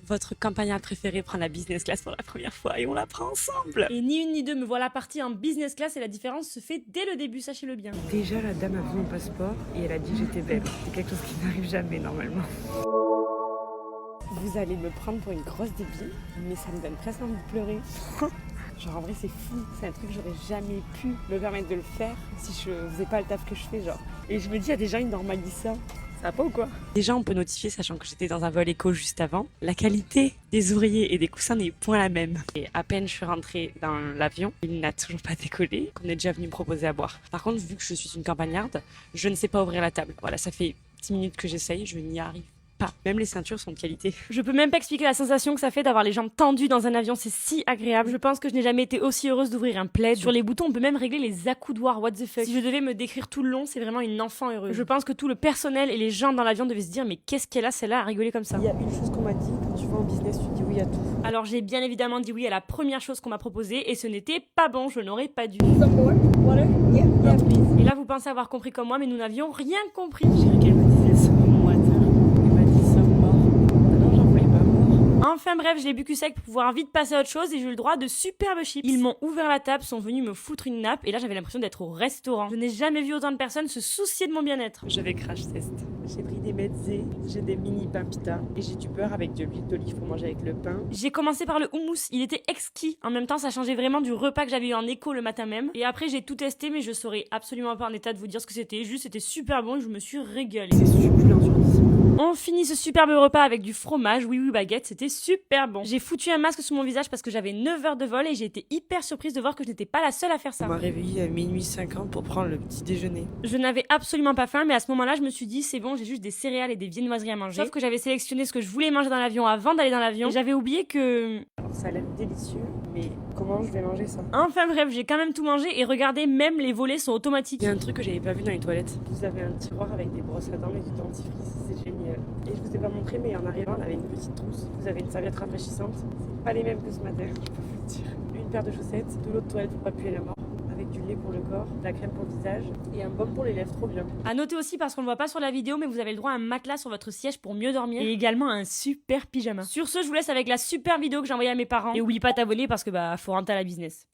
Votre campagnard préféré prend la business class pour la première fois et on la prend ensemble. Et ni une ni deux, me voilà partie en business class et la différence se fait dès le début, sachez-le bien. Déjà, la dame a vu mon passeport et elle a dit que j'étais belle. C'est quelque chose qui n'arrive jamais normalement. Vous allez me prendre pour une grosse débile, mais ça me donne presque envie de pleurer. Genre en vrai c'est fou, c'est un truc que j'aurais jamais pu me permettre de le faire si je faisais pas le taf que je fais genre. Et je me dis, il y a des gens ils normalisent ça. Ça va pas ou quoi? Déjà on peut notifier, sachant que j'étais dans un vol éco juste avant, la qualité des ouvriers et des coussins n'est point la même. Et à peine je suis rentrée dans l'avion, il n'a toujours pas décollé, qu'on est déjà venu me proposer à boire. Par contre, vu que je suis une campagnarde, je ne sais pas ouvrir la table. Voilà, ça fait 10 minutes que j'essaye, je n'y arrive pas. Même les ceintures sont de qualité. Je peux même pas expliquer la sensation que ça fait d'avoir les jambes tendues dans un avion, c'est si agréable. Je pense que je n'ai jamais été aussi heureuse d'ouvrir un plaid. Sur les boutons, on peut même régler les accoudoirs, what the fuck. Si je devais me décrire tout le long, c'est vraiment une enfant heureuse. Je pense que tout le personnel et les gens dans l'avion devaient se dire, mais qu'est-ce qu'elle a celle-là à rigoler comme ça? Il y a une chose qu'on m'a dit, quand tu vas en business, tu dis oui à tout. Alors j'ai bien évidemment dit oui à la première chose qu'on m'a proposée et ce n'était pas bon, je n'aurais pas dû. Et là vous pensez avoir compris comme moi, mais nous n'avions rien compris. J'ai qu'elle me disait some water. Elle m'a dit some more. Alors j'en voulais pas mort. Enfin bref, je l'ai bu cul sec pour pouvoir vite passer à autre chose et j'ai eu le droit de superbes chips. Ils m'ont ouvert la table, sont venus me foutre une nappe et là j'avais l'impression d'être au restaurant. Je n'ai jamais vu autant de personnes se soucier de mon bien-être. Je vais crash test. J'ai pris des mezzés, j'ai des mini pain pita et j'ai du beurre avec de l'huile d'olive pour manger avec le pain. J'ai commencé par le houmous, il était exquis. En même temps, ça changeait vraiment du repas que j'avais eu en éco le matin même. Et après, j'ai tout testé, mais je saurais absolument pas en état de vous dire ce que c'était. Juste, c'était super bon et je me suis régalée. C'est succulent sur 10. On finit ce superbe repas avec du fromage, oui baguette, c'était super bon. J'ai foutu un masque sur mon visage parce que j'avais 9 heures de vol et j'ai été hyper surprise de voir que je n'étais pas la seule à faire On ça. m'a réveillée à minuit 50 pour prendre le petit déjeuner. Je n'avais absolument pas faim, mais à ce moment-là, je me suis dit, c'est bon, j'ai juste des céréales et des viennoiseries à manger. Sauf que j'avais sélectionné ce que je voulais manger dans l'avion avant d'aller dans l'avion. Et j'avais oublié que... Alors ça a l'air délicieux, mais comment je vais manger ça? Enfin bref, j'ai quand même tout mangé et regardez, même les volets sont automatiques. Il y a un truc que j'avais pas vu dans les toilettes. Vous avez un tiroir avec des brosses à dents et du dentifrice, c'est génial. Et je vous ai pas montré, mais en arrivant, on avait une petite trousse. Vous avez une serviette rafraîchissante. C'est pas les mêmes que ce matin, je peux vous le dire. Une paire de chaussettes, de l'eau de toilette pour pas puer la mort, avec du lait pour le corps, de la crème pour le visage et un baume pour les lèvres, trop bien. À noter aussi, parce qu'on le voit pas sur la vidéo, mais vous avez le droit à un matelas sur votre siège pour mieux dormir et également un super pyjama. Sur ce, je vous laisse avec la super vidéo que j'ai envoyée à mes parents. Et oublie pas de t'abonner parce que faut rentrer à la business.